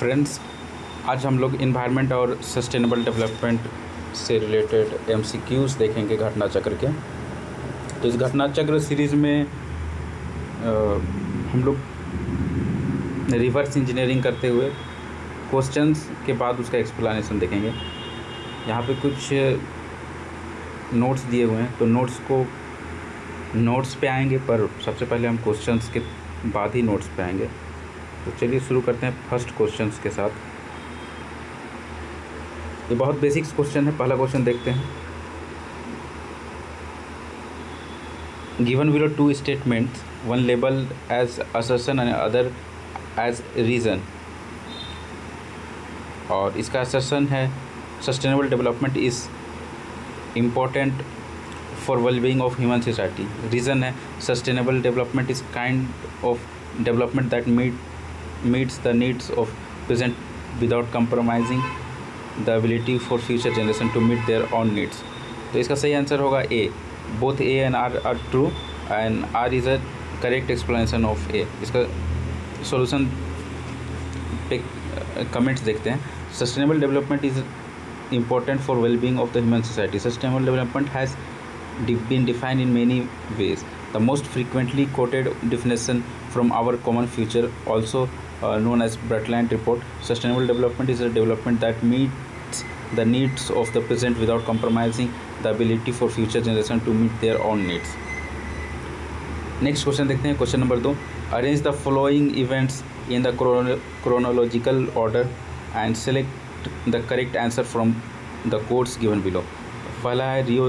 Friends, आज हम लोग इन्वायरमेंट और सस्टेनेबल डेवलपमेंट से रिलेटेड एमसीक्यूज़ देखेंगे घटना चक्र के। तो इस घटना चक्र सीरीज़ में हम लोग रिवर्स इंजीनियरिंग करते हुए क्वेश्चंस के बाद उसका एक्सप्लेनेशन देखेंगे। यहाँ पे कुछ नोट्स दिए हुए हैं, तो नोट्स पे आएंगे, पर सबसे पहले हम क्वेश्चंस के बाद ही नोट्स पे आएंगे। तो चलिए शुरू करते हैं फर्स्ट क्वेश्चंस के साथ। ये बहुत बेसिक्स क्वेश्चन है। पहला क्वेश्चन देखते हैं। Given below two statements, one label as assertion and other as reason, और इसका असर्शन है sustainable development is important for wellbeing of human society. Reason है sustainable development is kind of development that meets the needs of present without compromising the ability for future generation to meet their own needs। तो इसका सही answer होगा A. Both A and R are true and R is a correct explanation of A. इसका solution पे comments देखते हैं। Sustainable development is important for well-being of the human society. Sustainable development has been defined in many ways. The most frequently quoted definition from our common future, also known as Brundtland Report, sustainable development is a development that meets the needs of the present without compromising the ability for future generation to meet their own needs. Next question देखते हैं। Question number 2, arrange the following events in the chronological order and select the correct answer from the codes given below. पहला है Rio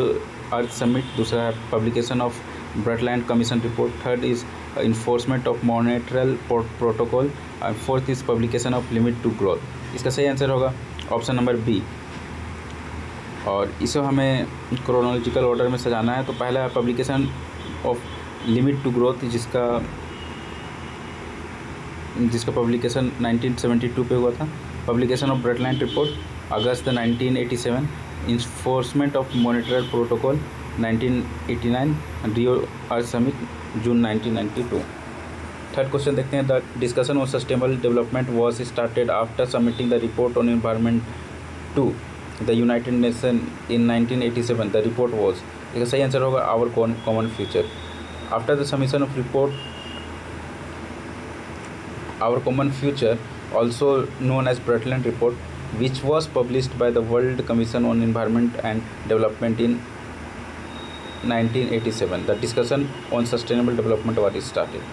Earth Summit, दूसरा है publication of Brundtland Commission report, third is enforcement of Montreal protocol, and fourth is publication of limit to growth. इसका सही answer होगा option number B. और इसे हमें क्रोनोलॉजिकल ऑर्डर में सजाना है। तो पहला है publication of limit to growth, जिसका पब्लिकेशन 1972 पे हुआ था। Publication of Brundtland report August 1987, enforcement of Montreal protocol 1989, Rio Earth Summit June 1992। Third question देखते हैं। The discussion on sustainable development was started after submitting the report on environment to the United Nation in 1987। The report was, इसका सही answer होगा our common future. After the submission of report Our Common Future, also known as Brundtland Report, which was published by the World Commission on Environment and Development in 1987. The discussion on sustainable development was started.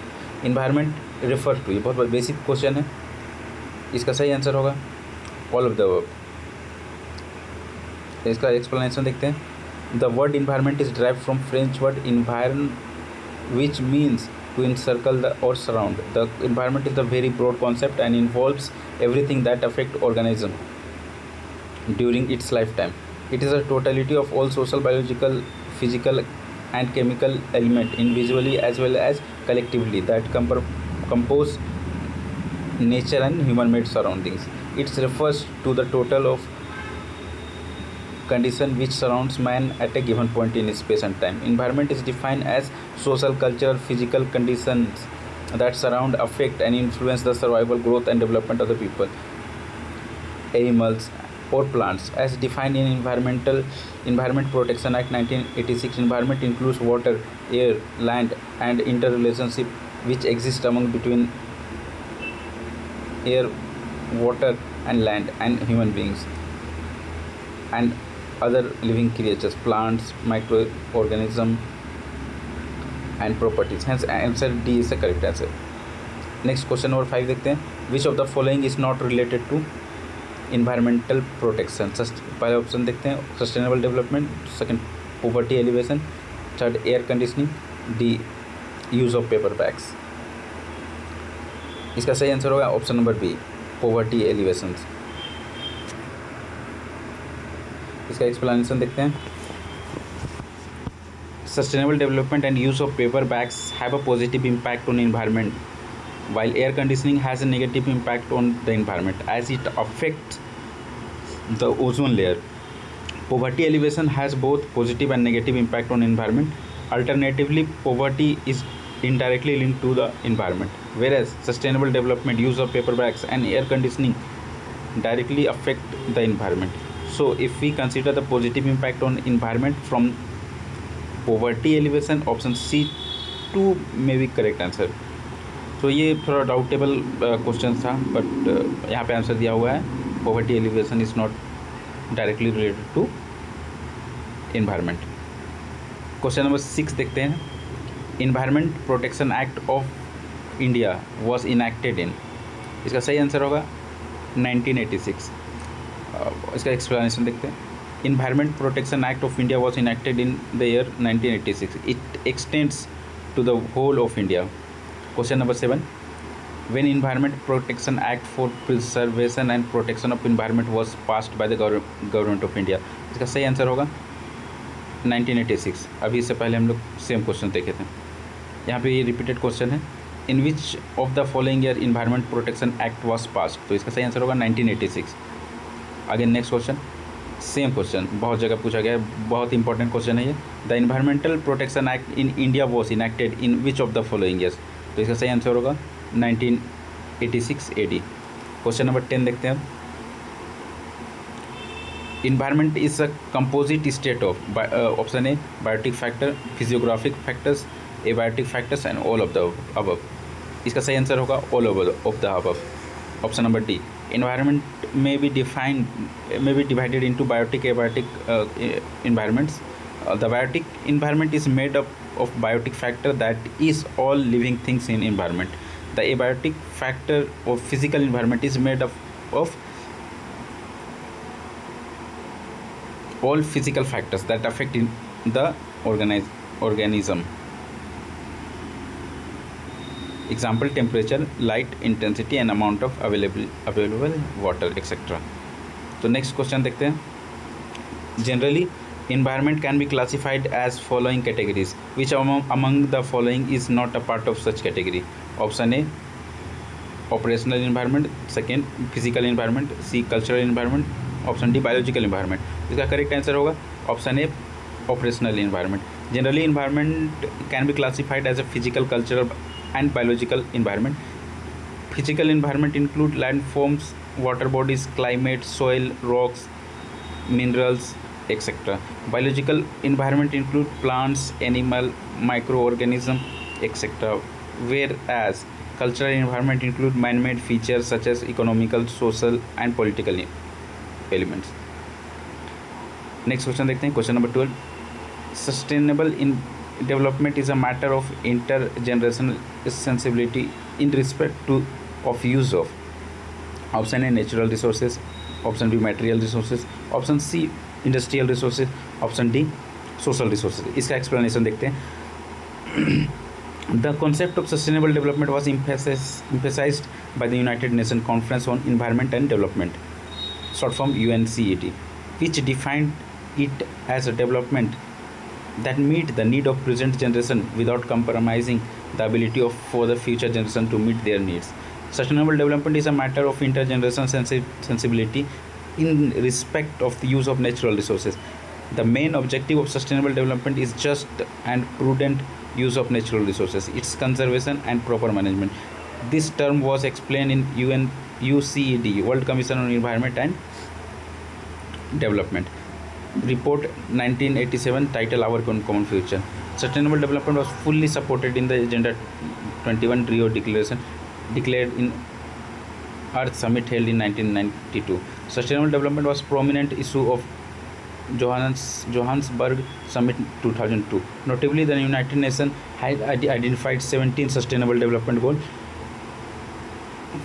Environment refer to, ये बहुत basic question है। इसका सही answer होगा all of the above. इसका explanation देखते हैं। The word environment is derived from French word environ, which means to encircle or surround. The environment is a very broad concept and involves everything that affects organism during its lifetime. It is a totality of all social, biological, physical and chemical element individually as well as collectively that compose nature and human-made surroundings. It refers to the total of condition which surrounds man at a given point in space and time. Environment is defined as social, cultural, physical conditions that surround, affect and influence the survival, growth and development of the people, animals or plants. As defined in Environment Protection Act 1986, environment includes water, air, land and interrelationship which exist between air, water and land and human beings and other living creatures, plants, microorganisms and properties. Hence answer D is the correct answer. Next question number 5 देखते हैं। Which of the following is not related to environmental protection? पहला option देखते हैं sustainable development, second poverty alleviation, third air conditioning, D use of paper bags. इसका सही answer होगा option number B, poverty alleviation. इसका explanation देखते हैं। Sustainable development and use of paper bags have a positive impact on environment, while air conditioning has a negative impact on the environment as it affects the ozone layer. Poverty elevation has both positive and negative impact on environment. Alternatively, poverty is indirectly linked to the environment, whereas sustainable development, use of paper bags and air conditioning directly affect the environment. So if we consider the positive impact on environment from poverty elevation, option C 2 may be correct answer. तो ये थोड़ा doubtable question था, but यहाँ पे answer दिया हुआ है poverty alleviation is not directly related to environment. Question number 6 देखते हैं। Environment protection act of India was enacted in, इसका सही आंसर होगा 1986। इसका एक्सप्लेनेशन देखते हैं। Environment protection act of India was enacted in the year 1986। It extends to the whole of India. Question number 7. When Environment Protection Act for Preservation and Protection of Environment was passed by the Government of India, इसका सही answer होगा 1986। अभी इससे पहले हम लोग same question देखे थे, यहाँ पे ये रिपीटेड क्वेश्चन है। In which of the following year environment protection act was passed, तो इसका सही आंसर होगा 1986। Again next question, same question बहुत जगह पूछा गया है, बहुत इंपॉर्टेंट क्वेश्चन है ये। The environmental protection act in India was enacted in which of the following years, तो इसका सही आंसर होगा 1986 AD। क्वेश्चन नंबर 10 देखते हैं। Environment is a composite state of, option A biotic factor, physiographic factors, abiotic factors and all of the above, इसका सही answer होगा all of the above. Option number D, environment may be divided into biotic abiotic environments. The biotic environment is made up of biotic factor, that is all living things in environment. The abiotic factor of physical environment is made up of all physical factors that affect in the organism. Example: temperature, light intensity and amount of available water, etc. तो next question देखते हैं। Generally environment can be classified as following categories, which among the following is not a part of such category? Option A operational environment, second physical environment, C cultural environment, option D biological environment। इसका correct answer होगा option A operational environment. Generally environment can be classified as a physical, cultural and biological environment. Physical environment include landforms, water bodies, climate, soil, rocks, minerals, etc. Biological environment include plants, animal, microorganism, etc. Whereas cultural environment include man-made features such as economical, social and political elements. Next question देखते हैं। Question number 12, sustainable in development is a matter of intergenerational sensibility in respect to of use of. Option A natural resources, option B material resources, option C industrial resources, option D social resources. इसका explanation देखते हैं। The concept of sustainable development was emphasized by the United Nations Conference on Environment and Development, short form UNCED, which defined it as a development that meet the need of present generation without compromising the ability for the future generation to meet their needs. Sustainable development is a matter of intergenerational sensibility in respect of the use of natural resources. The main objective of sustainable development is just and prudent use of natural resources, its conservation and proper management. This term was explained in UNCED, World Commission on Environment and Development, report 1987 titled Our Common Future. Sustainable development was fully supported in the Agenda 21 Rio Declaration declared in Earth Summit held in 1992. Sustainable development was prominent issue of Johannesburg Summit 2002. Notably, the United Nations had identified 17 sustainable development goals,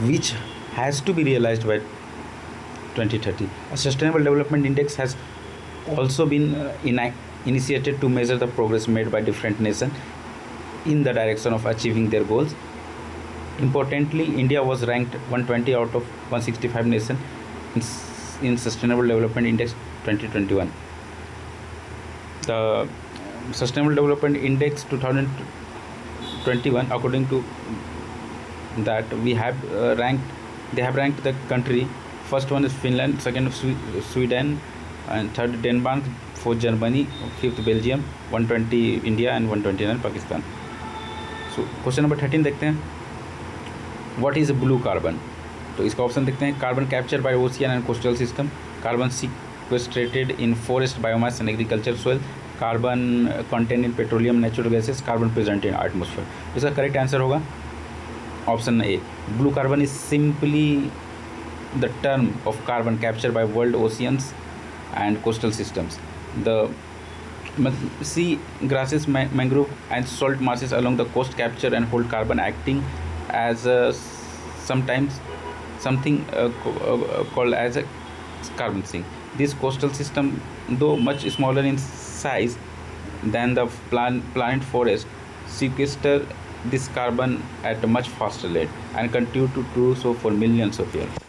which has to be realized by 2030. A sustainable development index has also been initiated to measure the progress made by different nations in the direction of achieving their goals. Importantly, India was ranked 120 out of 165 nations in Sustainable Development Index 2021. The Sustainable Development Index 2021, according to that, they have ranked the country. First one is Finland, second Sweden, and third Denmark, fourth Germany, fifth Belgium, 120 India and 129 Pakistan. So question number 13 देखते हैं, what is blue carbon. तो इसका option देखते हैं, carbon capture by ocean and coastal system, carbon sequestrated in forest biomass and agriculture soil, carbon content in petroleum natural gases, carbon present in atmosphere. इसका correct answer होगा option A, blue carbon is simply the term of carbon capture by world oceans and coastal systems. The sea grasses, mangrove and salt marshes along the coast capture and hold carbon, acting as sometimes something called as a carbon sink. This coastal system, though much smaller in size than the planet forest, sequester this carbon at a much faster rate and continue to do so for millions of years.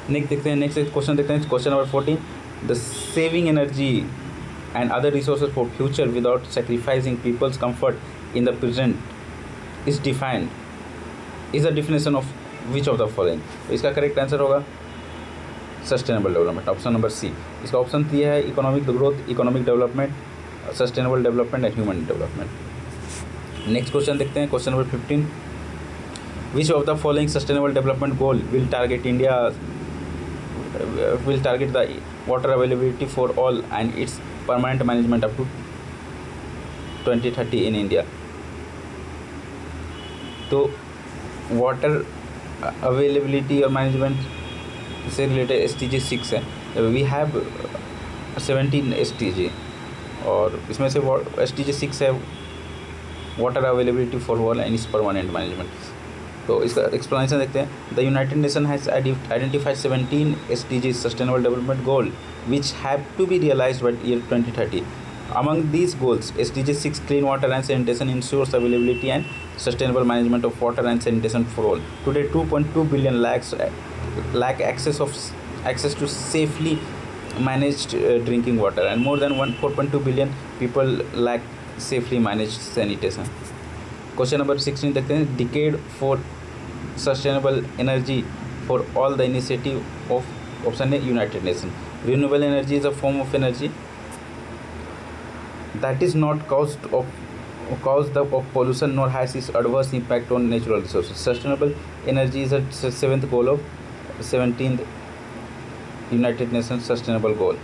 Next देखते हैं, next question देखते हैं, question number 14, the saving energy and other resources for future without sacrificing people's comfort in the present is defined, is the definition of which of the following. तो इसका correct answer होगा sustainable development, option number C. इसका option दिया है economic growth, economic development, sustainable development and human development. Next question देखते हैं, question number 15, which of the following sustainable development goal will target India will target the water availability for all and its permanent management up to 2030 in India। तो water availability और management से related SDG 6 है, we have 17 SDG और इसमें से SDG 6 है water availability for all and its permanent management. तो इसका एक्सप्लेनेशन देखते हैं, the United Nation has identified 17 SDG sustainable development goal which have to be realized by year 2030। Among these goals SDG 6 clean water and sanitation ensures availability and sustainable management of water and sanitation for all. Today 2.2 billion lack access to safely managed drinking water and more than 4.2 billion people lack safely managed sanitation। Question number 16 देखते हैं, decade for sustainable energy for all the initiative of option है United Nation. Renewable energy is a form of energy that is not caused of pollution nor has its adverse impact on natural resources. Sustainable energy is the seventh goal of 17th United Nations Sustainable Goal,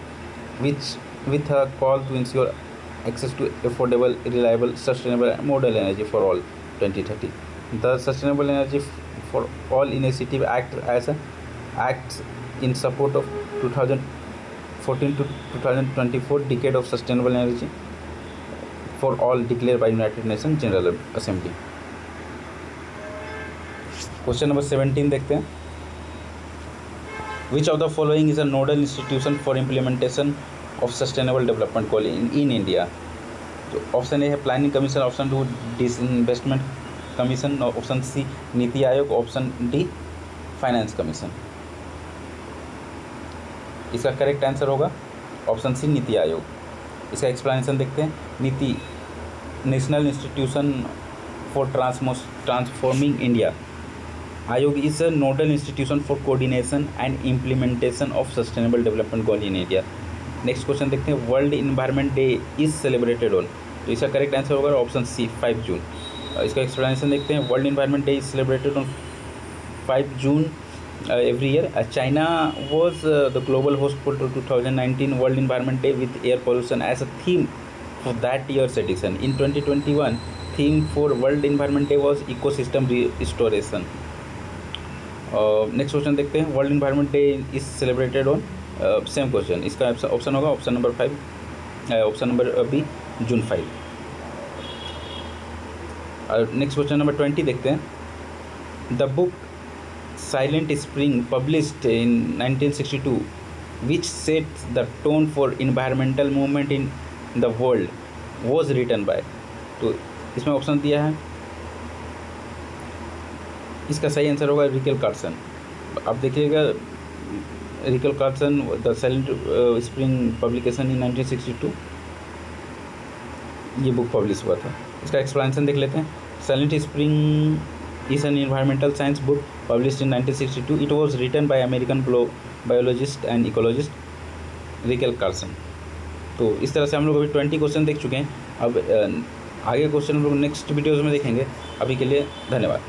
which with a call to ensure access to affordable, reliable, sustainable and modern energy for all 2030. The Sustainable Energy for All initiative acts in support of 2014 to 2024 decade of sustainable energy for all declared by United Nations General Assembly। Question number 17 देखते हैं, which of the following is a nodal institution for implementation of sustainable development goal in India। तो option A है planning commission, option 2 disinvestment commission, option C NITI Aayog, option D finance commission. इसका correct answer होगा option C NITI Aayog. इसका explanation देखते हैं, NITI national institution for transforming India, Aayog is a nodal institution for coordination and implementation of sustainable development goal in India. Next question देखते हैं, world environment day is celebrated on. तो इसका correct answer होगा option सी 5 जून। इसका explanation देखते हैं, world environment day is celebrated on 5 June every year. China was the global host for 2019 World Environment Day with air pollution as a theme for that year's edition. In 2021, theme for World Environment Day was ecosystem restoration. Next question देखते हैं, world environment day is celebrated on, same question, इसका option होगा option number 5, option number B June 5। Next question number 20 देखते हैं, the book silent spring published in 1962 which sets the tone for environmental movement in the world was written by. तो इसमें option दिया है, इसका सही आंसर होगा रिकल कार्सन। आप देखिएगा Rachel Carson the silent spring publication in 1962 ये बुक पब्लिश हुआ था। इसका एक्सप्लेनेशन देख लेते हैं, silent spring is an environmental science book published in 1962. It was written by American biologist and ecologist Rachel Carson. तो इस तरह से हम लोग अभी 20 क्वेश्चन देख चुके हैं। अब आगे क्वेश्चन हम लोग नेक्स्ट वीडियोज़ में देखेंगे। अभी के लिए धन्यवाद।